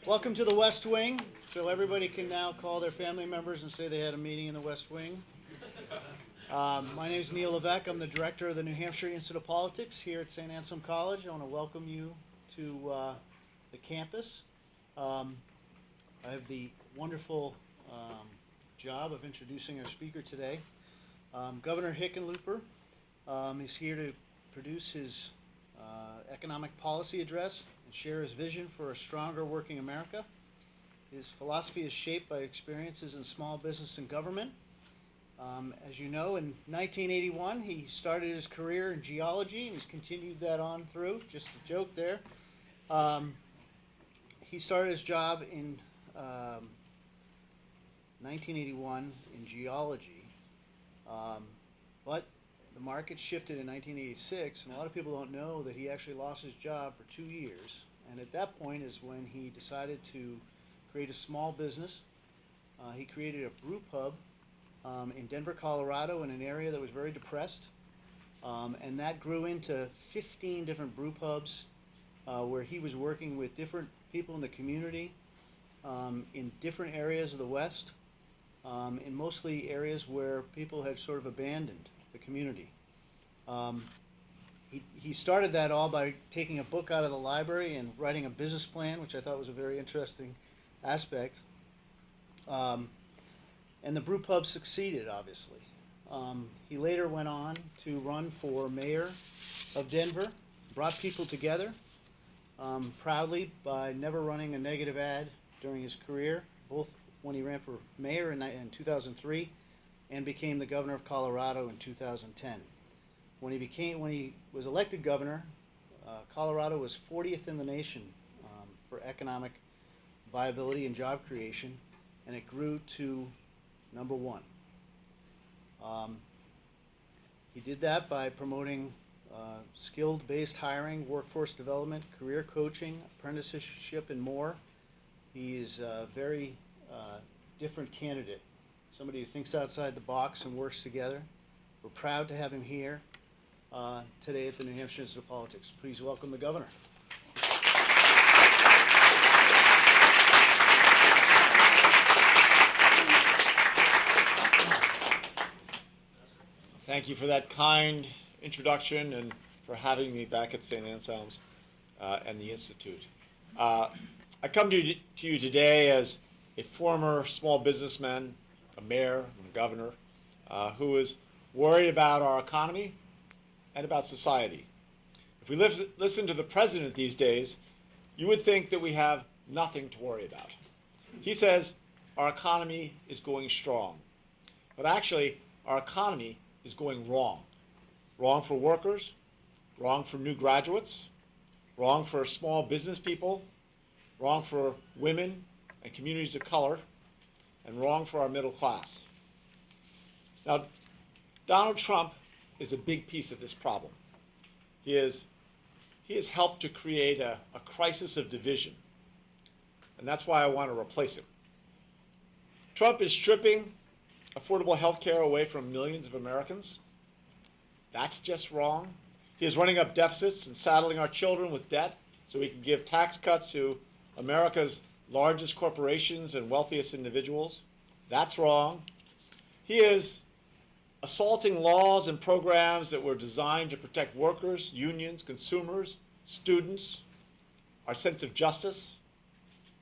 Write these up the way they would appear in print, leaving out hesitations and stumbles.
Welcome to the West Wing. So everybody can now call their family members and say they had a meeting in the West Wing. My name is Neil Levesque. I'm the director of the New Hampshire Institute of Politics here at St. Anselm College. I want to welcome you to the campus. I have the wonderful job of introducing our speaker today. Governor Hickenlooper is here to produce his economic policy address and share his vision for a stronger working America. His philosophy is shaped by experiences in small business and government. As you know, in 1981, he started his career in geology, and he's continued that on through. Just a joke there. He started his job in 1981 in geology, but the market shifted in 1986, and a lot of people don't know that he actually lost his job for 2 years. And at that point is when he decided to create a small business. He created a brew pub in Denver, Colorado, in an area that was very depressed, and that grew into 15 different brew pubs where he was working with different people in the community in different areas of the West, in mostly areas where people had sort of abandoned the community. He started that all by taking a book out of the library and writing a business plan, which I thought was a very interesting aspect. And the brew pub succeeded, obviously. He later went on to run for mayor of Denver, brought people together proudly by never running a negative ad during his career, both when he ran for mayor in 2003 and became the governor of Colorado in 2010. When he was elected governor, Colorado was 40th in the nation for economic viability and job creation, and it grew to number 1. He did that by promoting skilled-based hiring, workforce development, career coaching, apprenticeship, and more. He is a very different candidate, somebody who thinks outside the box and works together. We're proud to have him here today at the New Hampshire Institute of Politics. Please welcome the governor. Thank you for that kind introduction and for having me back at St. Anselm's and the Institute. I come to you today as a former small businessman, a mayor, and a governor who is worried about our economy and about society. If we listen to the president these days, you would think that we have nothing to worry about. He says our economy is going strong, but actually our economy is going wrong. Wrong for workers, wrong for new graduates, wrong for small business people, wrong for women and communities of color, and wrong for our middle class. Now, Donald Trump is a big piece of this problem. He has helped to create a crisis of division, and that's why I want to replace him. Trump is stripping affordable health care away from millions of Americans. That's just wrong. He is running up deficits and saddling our children with debt so we can give tax cuts to America's largest corporations and wealthiest individuals. That's wrong. He is assaulting laws and programs that were designed to protect workers, unions, consumers, students, our sense of justice,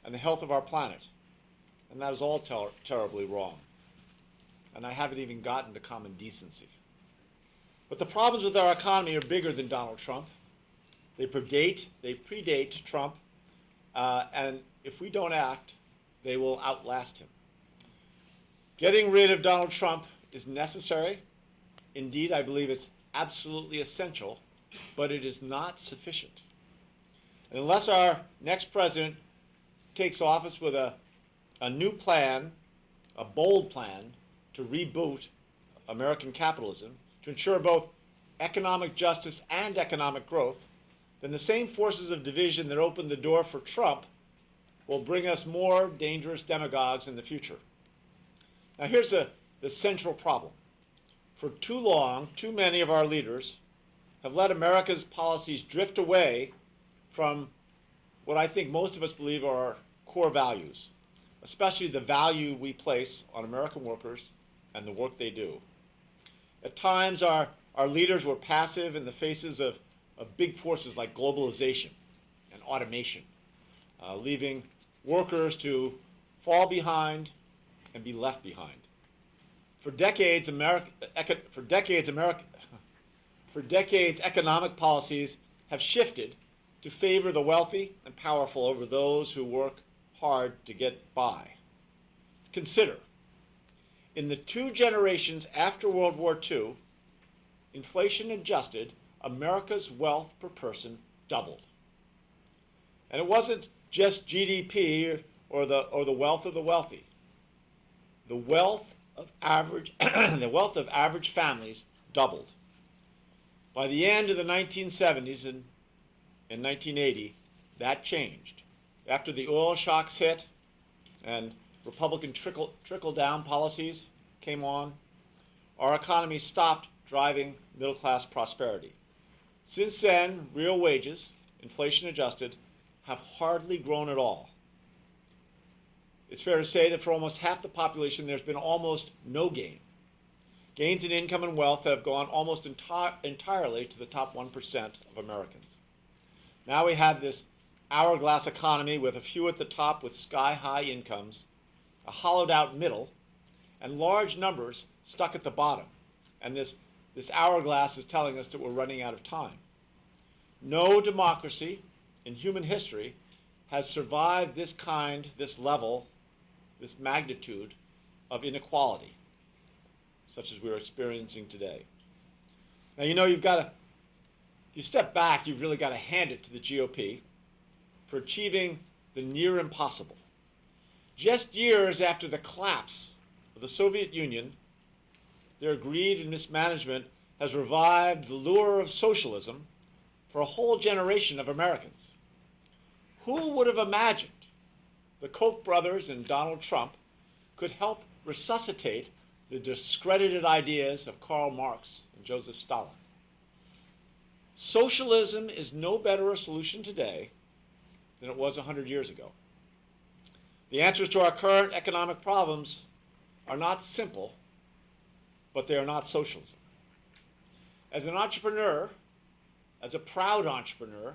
and the health of our planet. And that is all terribly wrong. And I haven't even gotten to common decency. But the problems with our economy are bigger than Donald Trump. They predate Trump, and if we don't act, they will outlast him. Getting rid of Donald Trump is necessary. Indeed, I believe it's absolutely essential, but it is not sufficient. And unless our next president takes office with a new plan, a bold plan, to reboot American capitalism, to ensure both economic justice and economic growth, then the same forces of division that opened the door for Trump will bring us more dangerous demagogues in the future. Now here's the central problem. For too long, too many of our leaders have let America's policies drift away from what I think most of us believe are our core values, especially the value we place on American workers and the work they do. At times, our leaders were passive in the faces of big forces like globalization and automation, leaving workers to fall behind and be left behind. For decades, economic policies have shifted to favor the wealthy and powerful over those who work hard to get by. Consider, in the 2 generations after World War II, inflation adjusted, America's wealth per person doubled. And it wasn't just GDP or the wealth of the wealthy. The wealth of average families doubled. By the end of the 1970s and in 1980, that changed. After the oil shocks hit and Republican trickle-down policies came on, our economy stopped driving middle-class prosperity. Since then, real wages, inflation adjusted, have hardly grown at all. It's fair to say that for almost half the population, there's been almost no gain. Gains in income and wealth have gone almost entirely to the top 1% of Americans. Now we have this hourglass economy with a few at the top with sky-high incomes, a hollowed-out middle, and large numbers stuck at the bottom. And this hourglass is telling us that we're running out of time. No democracy in human history has survived this level, this magnitude of inequality, such as we're experiencing today. Now, if you step back, you've really got to hand it to the GOP for achieving the near impossible. Just years after the collapse of the Soviet Union, their greed and mismanagement has revived the lure of socialism for a whole generation of Americans. Who would have imagined the Koch brothers and Donald Trump could help resuscitate the discredited ideas of Karl Marx and Joseph Stalin? Socialism is no better a solution today than it was 100 years ago. The answers to our current economic problems are not simple, but they are not socialism. As an entrepreneur, as a proud entrepreneur,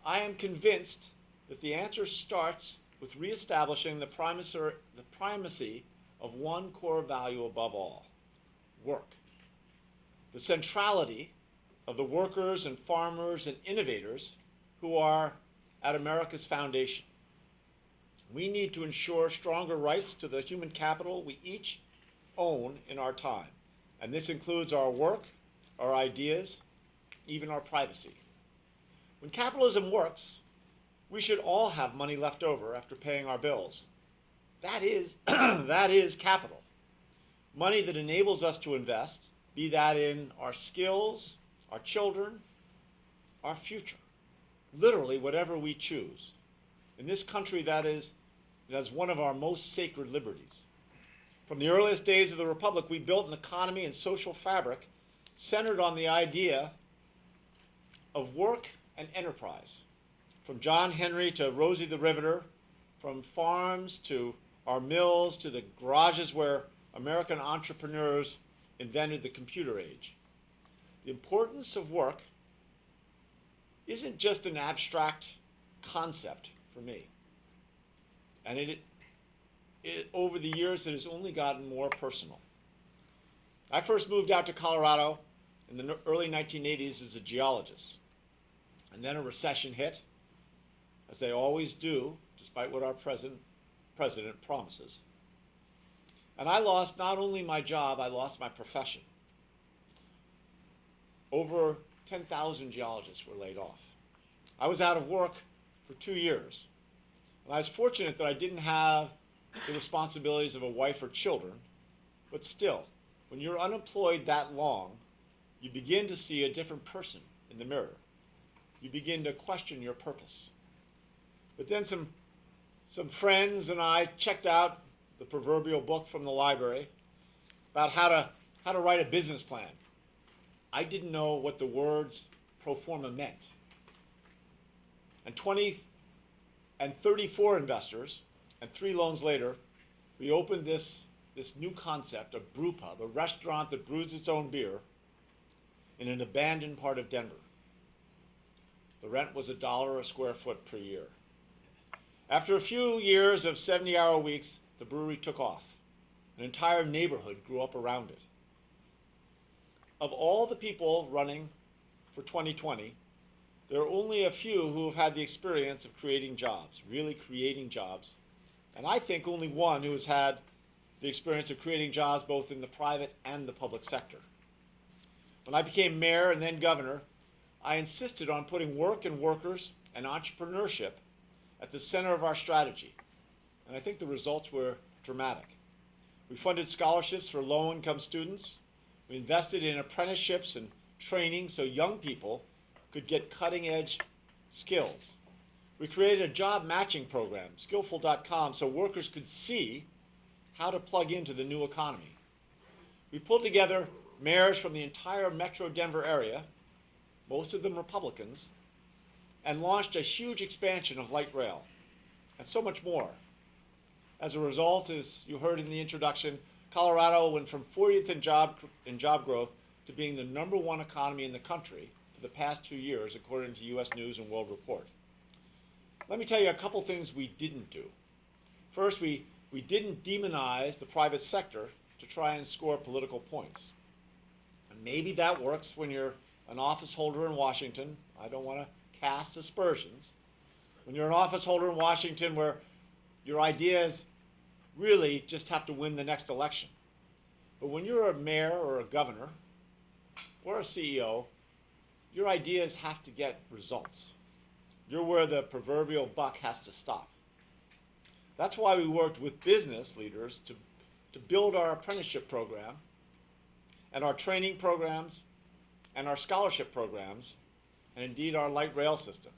I am convinced that the answer starts with reestablishing the primacy of one core value above all: work. The centrality of the workers and farmers and innovators who are at America's foundation. We need to ensure stronger rights to the human capital we each own in our time. And this includes our work, our ideas, even our privacy. When capitalism works, we should all have money left over after paying our bills. That is capital. Money that enables us to invest, be that in our skills, our children, our future. Literally whatever we choose. In this country, that is one of our most sacred liberties. From the earliest days of the Republic, we built an economy and social fabric centered on the idea of work and enterprise. From John Henry to Rosie the Riveter, from farms to our mills to the garages where American entrepreneurs invented the computer age. The importance of work isn't just an abstract concept for me. And over the years, it has only gotten more personal. I first moved out to Colorado in the early 1980s as a geologist. And then a recession hit, as they always do, despite what our president promises. And I lost not only my job, I lost my profession. Over 10,000 geologists were laid off. I was out of work for 2 years. And I was fortunate that I didn't have the responsibilities of a wife or children, but still, when you're unemployed that long, you begin to see a different person in the mirror. You begin to question your purpose. But then some friends and I checked out the proverbial book from the library about how to write a business plan. I didn't know what the words pro forma meant. And and 34 investors, and 3 loans later, we opened this new concept, a brew pub, a restaurant that brews its own beer in an abandoned part of Denver. The rent was $1 a square foot per year. After a few years of 70-hour weeks, the brewery took off. An entire neighborhood grew up around it. Of all the people running for 2020, there are only a few who have had the experience of creating jobs, really creating jobs. And I think only one who has had the experience of creating jobs both in the private and the public sector. When I became mayor and then governor, I insisted on putting work and workers and entrepreneurship at the center of our strategy. And I think the results were dramatic. We funded scholarships for low-income students. We invested in apprenticeships and training so young people could get cutting-edge skills. We created a job matching program, skillful.com, so workers could see how to plug into the new economy. We pulled together mayors from the entire metro Denver area, most of them Republicans, and launched a huge expansion of light rail, and so much more. As a result, as you heard in the introduction, Colorado went from 40th in job growth to being the #1 economy in the country for the past 2 years, according to U.S. News and World Report. Let me tell you a couple things we didn't do. First, we didn't demonize the private sector to try and score political points. And maybe that works when you're an office holder in Washington. I don't want to cast aspersions. When you're an office holder in Washington where your ideas really just have to win the next election. But when you're a mayor or a governor or a CEO, your ideas have to get results. You're where the proverbial buck has to stop. That's why we worked with business leaders to build our apprenticeship program and our training programs and our scholarship programs and indeed our light rail system.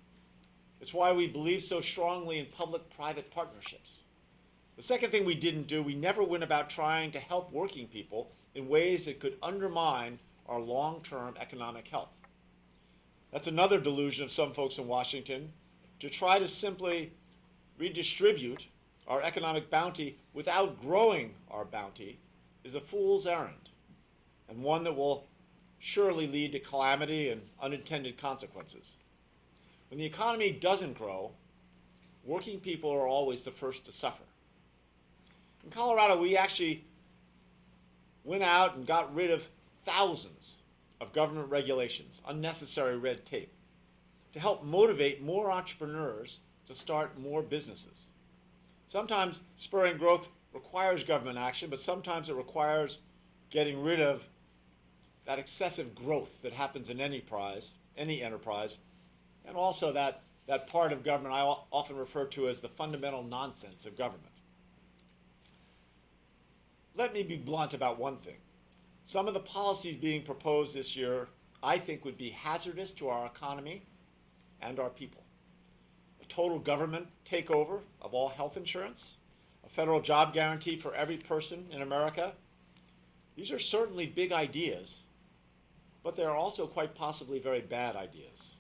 It's why we believe so strongly in public-private partnerships. The second thing we didn't do, we never went about trying to help working people in ways that could undermine our long-term economic health. That's another delusion of some folks in Washington, to try to simply redistribute our economic bounty without growing our bounty is a fool's errand, and one that will surely lead to calamity and unintended consequences. When the economy doesn't grow, working people are always the first to suffer. In Colorado, we actually went out and got rid of thousands of government regulations, unnecessary red tape, to help motivate more entrepreneurs to start more businesses. Sometimes spurring growth requires government action, but sometimes it requires getting rid of that excessive growth that happens in any enterprise, and also that part of government I often refer to as the fundamental nonsense of government. Let me be blunt about one thing. Some of the policies being proposed this year, I think, would be hazardous to our economy and our people. A total government takeover of all health insurance, a federal job guarantee for every person in America. These are certainly big ideas, but they're also quite possibly very bad ideas.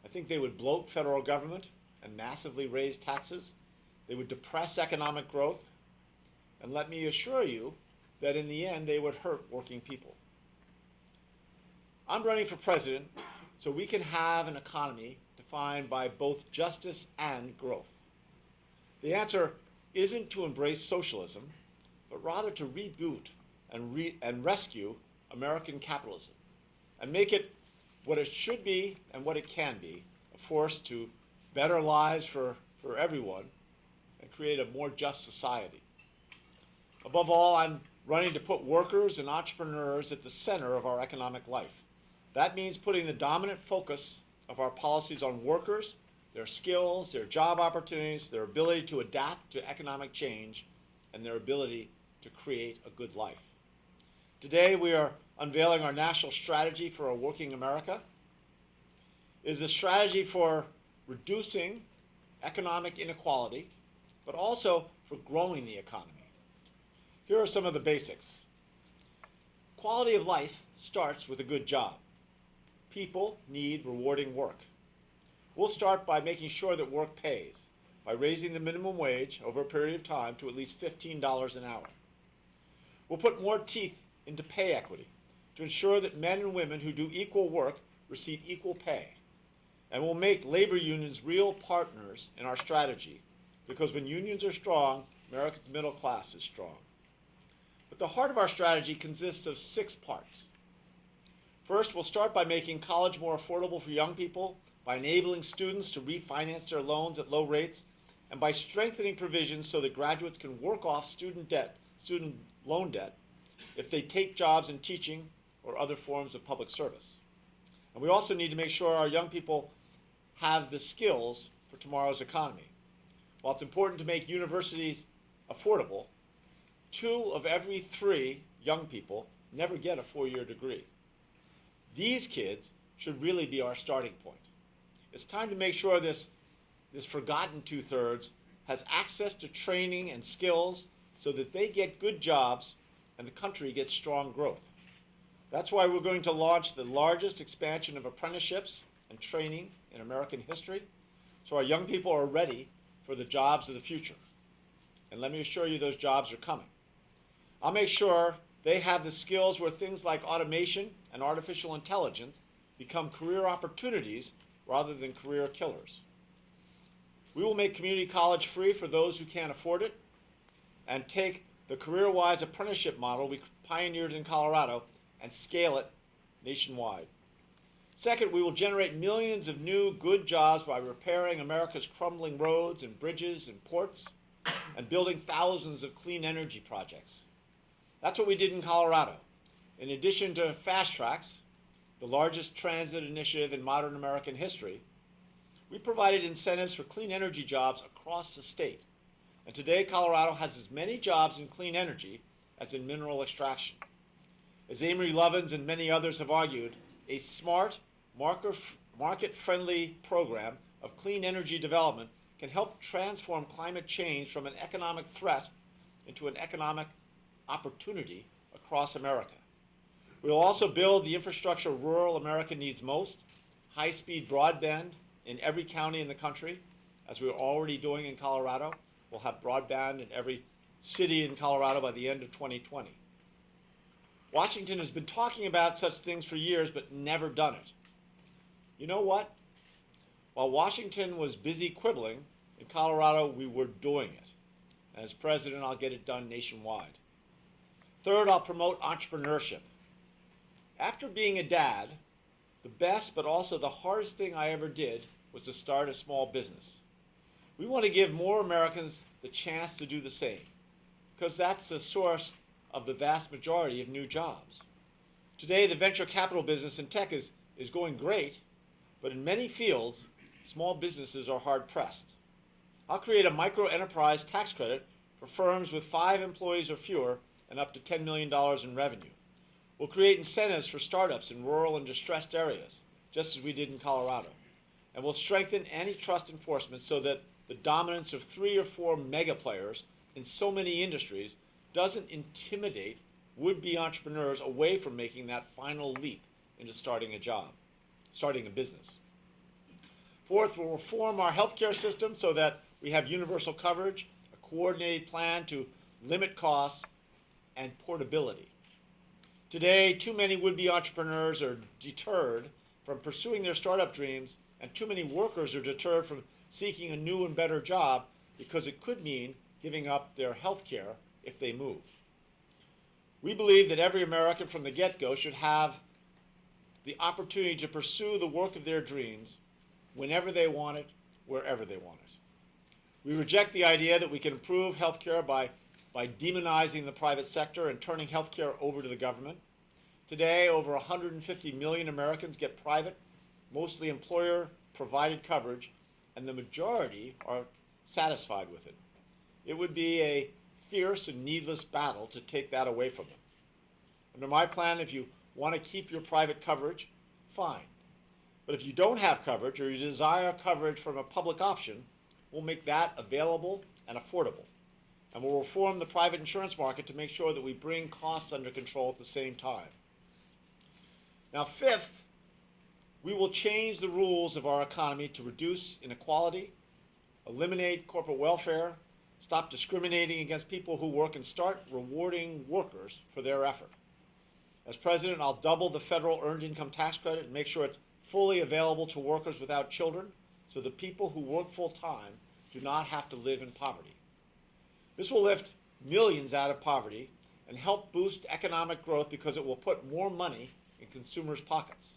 I think they would bloat federal government and massively raise taxes. They would depress economic growth. And let me assure you that in the end, they would hurt working people. I'm running for president so we can have an economy defined by both justice and growth. The answer isn't to embrace socialism, but rather to reboot and rescue American capitalism and make it what it should be and what it can be, a force to better lives for everyone and create a more just society. Above all, I'm running to put workers and entrepreneurs at the center of our economic life. That means putting the dominant focus of our policies on workers, their skills, their job opportunities, their ability to adapt to economic change, and their ability to create a good life. Today, we are unveiling our national strategy for a working America. It is a strategy for reducing economic inequality, but also for growing the economy. Here are some of the basics. Quality of life starts with a good job. People need rewarding work. We'll start by making sure that work pays, by raising the minimum wage over a period of time to at least $15 an hour. We'll put more teeth into pay equity to ensure that men and women who do equal work receive equal pay. And we'll make labor unions real partners in our strategy, because when unions are strong, America's middle class is strong. But the heart of our strategy consists of 6 parts. First, we'll start by making college more affordable for young people, by enabling students to refinance their loans at low rates, and by strengthening provisions so that graduates can work off student loan debt if they take jobs in teaching or other forms of public service. And we also need to make sure our young people have the skills for tomorrow's economy. While it's important to make universities affordable, 2 of every 3 young people never get a 4-year degree. These kids should really be our starting point. It's time to make sure this forgotten 2/3 has access to training and skills so that they get good jobs and the country gets strong growth. That's why we're going to launch the largest expansion of apprenticeships and training in American history, so our young people are ready for the jobs of the future. And let me assure you, those jobs are coming. I'll make sure they have the skills where things like automation and artificial intelligence become career opportunities rather than career killers. We will make community college free for those who can't afford it, and take the career-wise apprenticeship model we pioneered in Colorado and scale it nationwide. Second, we will generate millions of new good jobs by repairing America's crumbling roads and bridges and ports, and building thousands of clean energy projects. That's what we did in Colorado. In addition to Fast Tracks, the largest transit initiative in modern American history, we provided incentives for clean energy jobs across the state. And today, Colorado has as many jobs in clean energy as in mineral extraction. As Amory Lovins and many others have argued, a smart, market-friendly program of clean energy development can help transform climate change from an economic threat into an economic opportunity across America. We will also build the infrastructure rural America needs most, high-speed broadband in every county in the country, as we're already doing in Colorado. We'll have broadband in every city in Colorado by the end of 2020. Washington has been talking about such things for years, but never done it. You know what? While Washington was busy quibbling, in Colorado we were doing it. And as president, I'll get it done nationwide. Third, I'll promote entrepreneurship. After being a dad, the best but also the hardest thing I ever did was to start a small business. We want to give more Americans the chance to do the same, because that's the source of the vast majority of new jobs. Today, the venture capital business in tech is going great, but in many fields, small businesses are hard-pressed. I'll create a micro-enterprise tax credit for firms with 5 employees or fewer and up to $10 million in revenue. We'll create incentives for startups in rural and distressed areas, just as we did in Colorado. And we'll strengthen antitrust enforcement so that the dominance of 3 or 4 mega players in so many industries doesn't intimidate would-be entrepreneurs away from making that final leap into starting a business. Fourth, we'll reform our healthcare system so that we have universal coverage, a coordinated plan to limit costs, and portability. Today, too many would-be entrepreneurs are deterred from pursuing their startup dreams, and too many workers are deterred from seeking a new and better job because it could mean giving up their health care if they move. We believe that every American from the get-go should have the opportunity to pursue the work of their dreams whenever they want it, wherever they want it. We reject the idea that we can improve health care by demonizing the private sector and turning health care over to the government. Today, over 150 million Americans get private, mostly employer-provided coverage, and the majority are satisfied with it. It would be a fierce and needless battle to take that away from them. Under my plan, if you want to keep your private coverage, fine. But if you don't have coverage or you desire coverage from a public option, we'll make that available and affordable. And we'll reform the private insurance market to make sure that we bring costs under control at the same time. Now, fifth, we will change the rules of our economy to reduce inequality eliminate corporate welfare, stop discriminating against people who work, and start rewarding workers for their effort. As president, I'll double the federal earned income tax credit and make sure it's fully available to workers without children, so the people who work full-time do not have to live in poverty. This will lift millions out of poverty and help boost economic growth because it will put more money in consumers' pockets.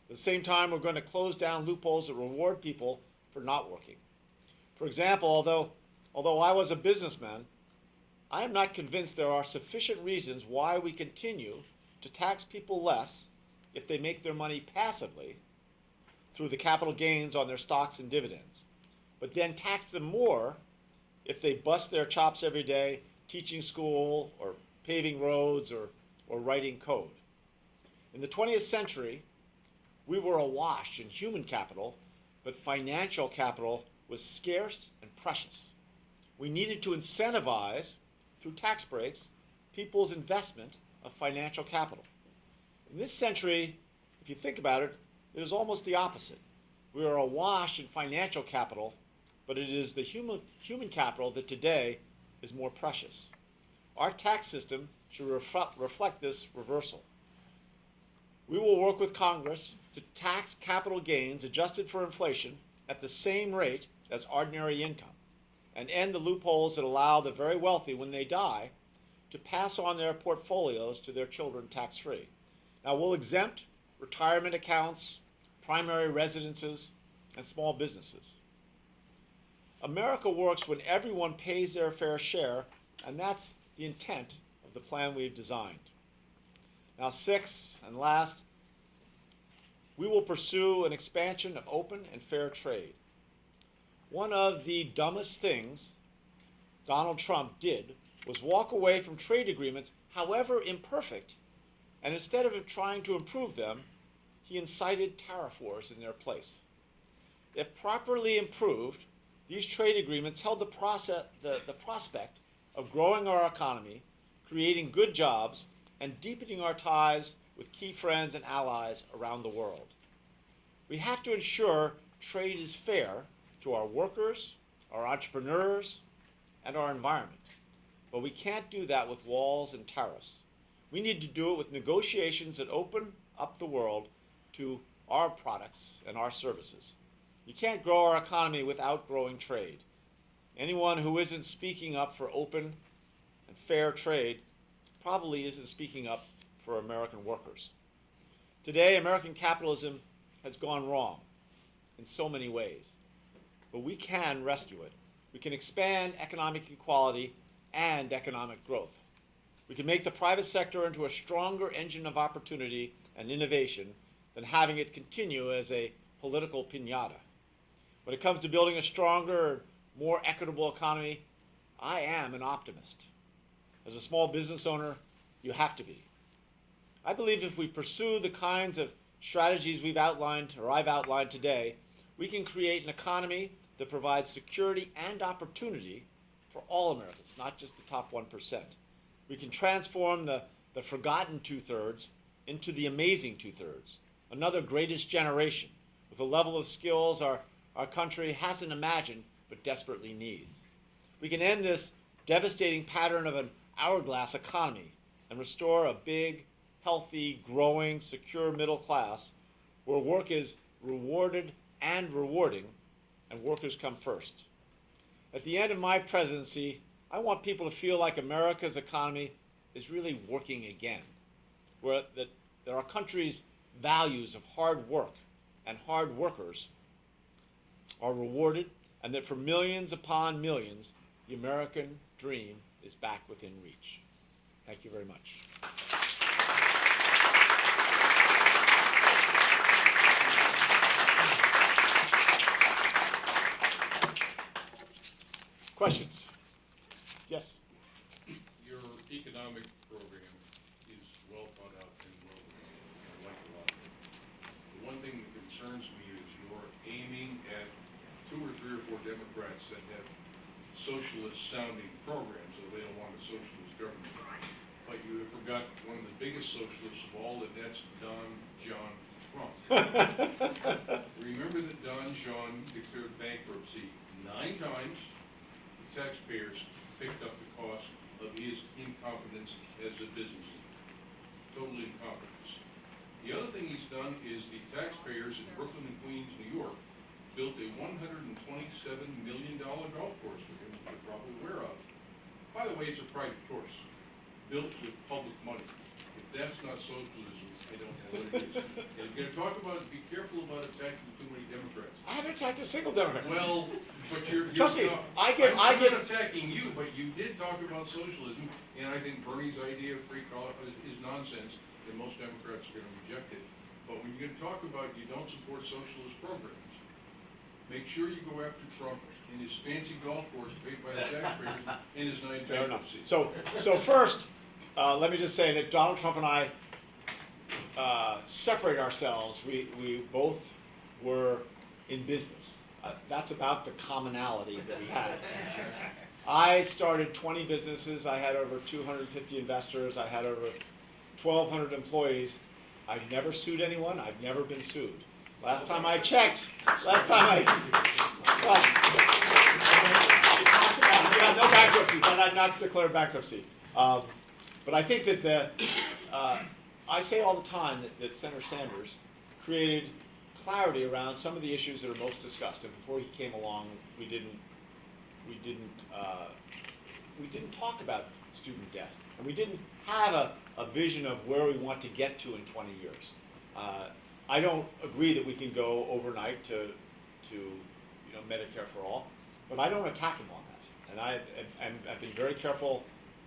At the same time, we're going to close down loopholes that reward people for not working. For example, although I was a businessman, I am not convinced there are sufficient reasons why we continue to tax people less if they make their money passively through the capital gains on their stocks and dividends, but then tax them more if they bust their chops every day teaching school or paving roads or writing code. In the 20th century, we were awash in human capital, but financial capital was scarce and precious. We needed to incentivize, through tax breaks, people's investment of financial capital. In this century, if you think about it, it is almost the opposite. We are awash in financial capital, but it is the human capital that today is more precious. Our tax system should reflect this reversal. We will work with Congress to tax capital gains adjusted for inflation at the same rate as ordinary income, and end the loopholes that allow the very wealthy, when they die, to pass on their portfolios to their children tax-free. Now, we'll exempt retirement accounts, primary residences, and small businesses. America works when everyone pays their fair share, and that's the intent of the plan we've designed. Now, sixth and last, we will pursue an expansion of open and fair trade. One of the dumbest things Donald Trump did was walk away from trade agreements, however imperfect, and instead of trying to improve them, he incited tariff wars in their place. If properly improved, these trade agreements held the prospect of growing our economy, creating good jobs, and deepening our ties with key friends and allies around the world. We have to ensure trade is fair to our workers, our entrepreneurs, and our environment. But we can't do that with walls and tariffs. We need to do it with negotiations that open up the world to our products and our services. You can't grow our economy without growing trade. Anyone who isn't speaking up for open and fair trade probably isn't speaking up for American workers. Today, American capitalism has gone wrong in so many ways, but we can rescue it. We can expand economic equality and economic growth. We can make the private sector into a stronger engine of opportunity and innovation than having it continue as a political piñata. When it comes to building a stronger, more equitable economy, I am an optimist. As a small business owner, you have to be. I believe if we pursue the kinds of strategies we've outlined, or I've outlined today, we can create an economy that provides security and opportunity for all Americans, not just the top 1%. We can transform the forgotten two-thirds into the amazing two-thirds, another greatest generation with a level of skills our country hasn't imagined but desperately needs. We can end this devastating pattern of an hourglass economy and restore a big, healthy, growing, secure middle class where work is rewarded and rewarding and workers come first. At the end of my presidency, I want people to feel like America's economy is really working again, where our country's values of hard work and hard workers are rewarded, and that for millions upon millions, the American dream is back within reach. Thank you very much. Questions? Yes? Your economic program is well thought out and well written. I like a lot of it. The one thing that concerns me is you're aiming at 2 or 3 or 4 Democrats that have socialist sounding programs, so they don't want a socialist government. But you have forgot one of the biggest socialists of all, and that's Don John Trump. Remember that Don John declared bankruptcy in 9 times, the taxpayers picked up the cost of his incompetence as a businessman. Total incompetence. The other thing he's done is the taxpayers in Brooklyn and Queens, New York, built a $127 million golf course for him, which you're probably aware of. By the way, it's a private course, built with public money. If that's not socialism, I don't know what it is. And you're gonna talk about, be careful about attacking too many Democrats. I haven't attacked a single Democrat. Well, but you're Trust me, not. I'm I'm not not attacking you, but you did talk about socialism, and I think Bernie's idea of free college is nonsense, and most Democrats are gonna reject it. But when you're gonna talk about you don't support socialist programs, make sure you go after Trump and his fancy golf course paid by the taxpayers and his 9 Fair enough. bankruptcies. So first, let me just say that Donald Trump and I separate ourselves. We both were in business. That's about the commonality that we had. I started 20 businesses. I had over 250 investors. I had over 1,200 employees. I've never sued anyone. I've never been sued. Last time I checked, well, yeah, no bankruptcies. I'm not declared bankruptcy. But I think that I say all the time that Senator Sanders created clarity around some of the issues that are most discussed. And before he came along, we didn't talk about student debt, and we didn't have a vision of where we want to get to in 20 years. I don't agree that we can go overnight to Medicare for all, but I don't attack him on that. And I've been very careful,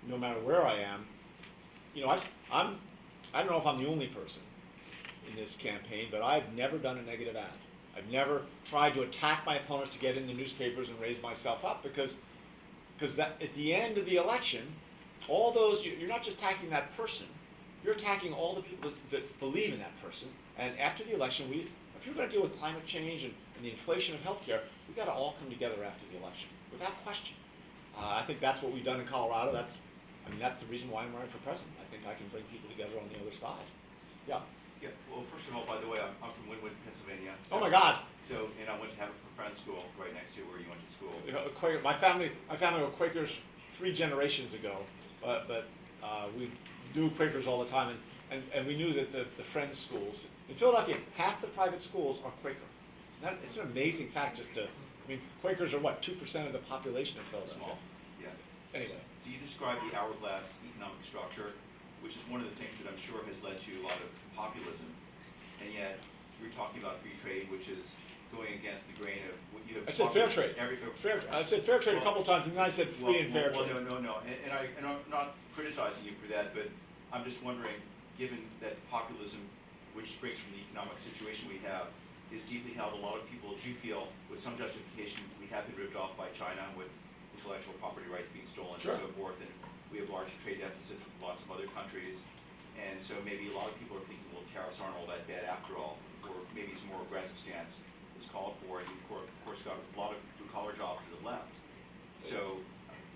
no matter where I am. I don't know if I'm the only person in this campaign, but I've never done a negative ad. I've never tried to attack my opponents to get in the newspapers and raise myself up, because that, at the end of the election, all those, you're not just attacking that person, you're attacking all the people that believe in that person. And after the election, if you're going to deal with climate change and the inflation of healthcare, we've got to all come together after the election, without question. I think that's what we've done in Colorado. That's the reason why I'm running for president. I think I can bring people together on the other side. Yeah. Yeah, well, first of all, by the way, I'm from Wynwood, Pennsylvania. Oh my God. So, and I went to Haverford Friends School right next to where you went to school. Quaker, my family were Quakers 3 generations ago, but we knew Quakers all the time, and we knew that the Friends schools in Philadelphia, half the private schools are Quaker. It's an amazing fact. Quakers are what, 2% of the population of Philadelphia. Small, yeah. Anyway. So you described the hourglass economic structure, which is one of the things that I'm sure has led to a lot of populism, and yet you're talking about free trade, which is going against the grain of what you have. I said fair trade. I said fair trade a couple of times, and then I said free and fair trade. No. And I'm not criticizing you for that, but I'm just wondering, given that populism, which springs from the economic situation we have, is deeply held, a lot of people do feel, with some justification, we have been ripped off by China with intellectual property rights being stolen Sure. and so forth, and we have large trade deficits with lots of other countries, and so maybe a lot of people are thinking, well, tariffs aren't all that bad after all, or maybe some more aggressive stance is called for, and you of course got a lot of blue-collar jobs that have left. So,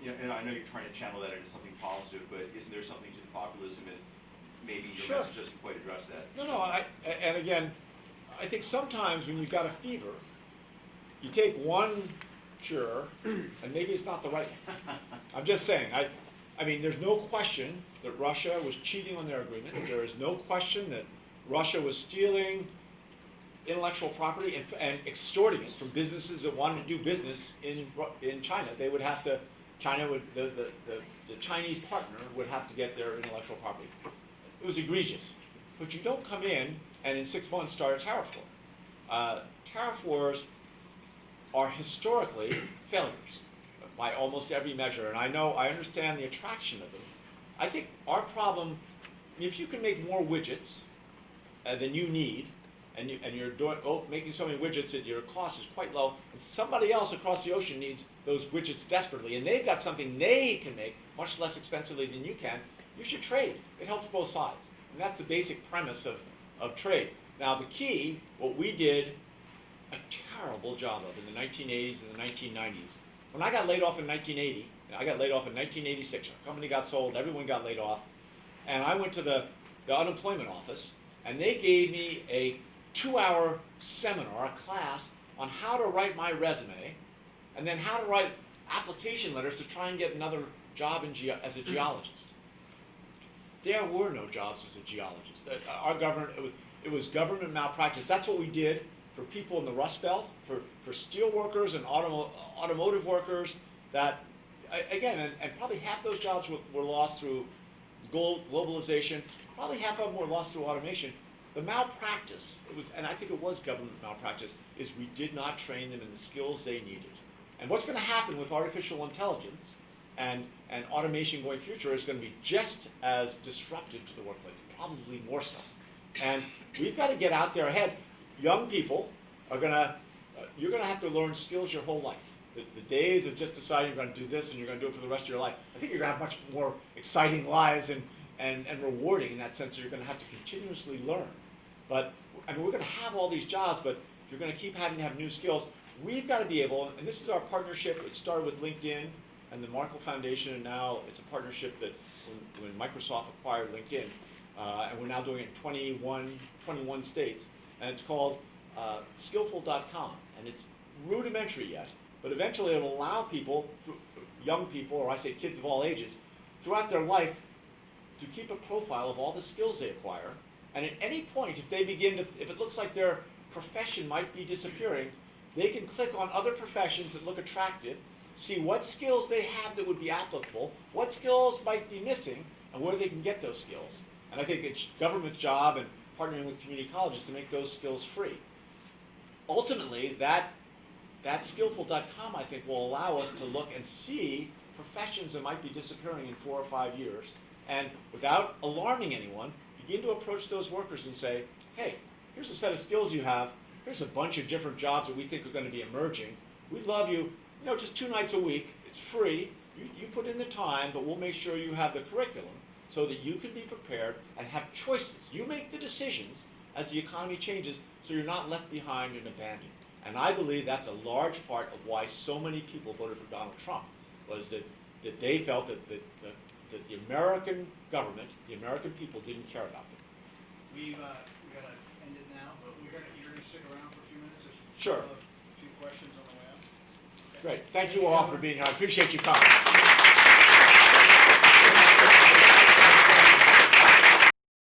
and I know you're trying to channel that into something positive, but isn't there something to the populism, and maybe your Sure. message doesn't quite address that? No, and again, I think sometimes when you've got a fever, you take one cure, and maybe it's not the right one. I'm just saying, there's no question that Russia was cheating on their agreements. There is no question that Russia was stealing intellectual property and extorting it from businesses that wanted to do business in China. They would have to, the Chinese partner would have to get their intellectual property. It was egregious. But you don't come in and in 6 months start a tariff war. Tariff wars are historically failures by almost every measure, and I understand the attraction of them. I think our problem, if you can make more widgets than you need, and you're making so many widgets that your cost is quite low, and somebody else across the ocean needs those widgets desperately, and they've got something they can make much less expensively than you can, you should trade. It helps both sides. And that's the basic premise of trade. Now the key, what we did a terrible job of in the 1980s and the 1990s. When I got laid off in 1980, I got laid off in 1986. Our company got sold, everyone got laid off, and I went to the unemployment office, and they gave me a 2-hour seminar, a class, on how to write my resume and then how to write application letters to try and get another job as a geologist. There were no jobs as a geologist. Our government, it was government malpractice. That's what we did for people in the Rust Belt, for steel workers and automotive workers. That, again, and probably half those jobs were lost through globalization. Probably half of them were lost through automation. The malpractice, and I think it was government malpractice, is we did not train them in the skills they needed. And what's going to happen with artificial intelligence and automation going future is going to be just as disruptive to the workplace, probably more so. And we've got to get out there ahead. Young people are going to, you're going to have to learn skills your whole life. The days of just deciding you're going to do this and you're going to do it for the rest of your life, I think you're going to have much more exciting lives and rewarding in that sense. You're going to have to continuously learn. But I mean, we're going to have all these jobs, but you're going to keep having to have new skills. We've got to be able, and this is our partnership. It started with LinkedIn and the Markle Foundation, and now it's a partnership that when Microsoft acquired LinkedIn, and we're now doing it in 21 states, and it's called skillful.com, and it's rudimentary yet, but eventually it'll allow people, young people, or I say kids of all ages, throughout their life to keep a profile of all the skills they acquire, and at any point, if they begin to, if it looks like their profession might be disappearing, they can click on other professions that look attractive, see what skills they have that would be applicable, what skills might be missing, and where they can get those skills. And I think it's government's job and partnering with community colleges to make those skills free. Ultimately, that skillful.com, I think, will allow us to look and see professions that might be disappearing in 4 or 5 years, and without alarming anyone, begin to approach those workers and say, hey, here's a set of skills you have, here's a bunch of different jobs that we think are going to be emerging. We'd love you, just 2 nights a week, it's free, you put in the time, but we'll make sure you have the curriculum so that you can be prepared and have choices. You make the decisions as the economy changes so you're not left behind and abandoned. And I believe that's a large part of why so many people voted for Donald Trump, was that they felt that the American government, the American people didn't care about them. We got to end it now, but you're going to stick around for a few minutes? Sure. A few questions on the way out? Okay. Great. Thank you all for being here. I appreciate you coming.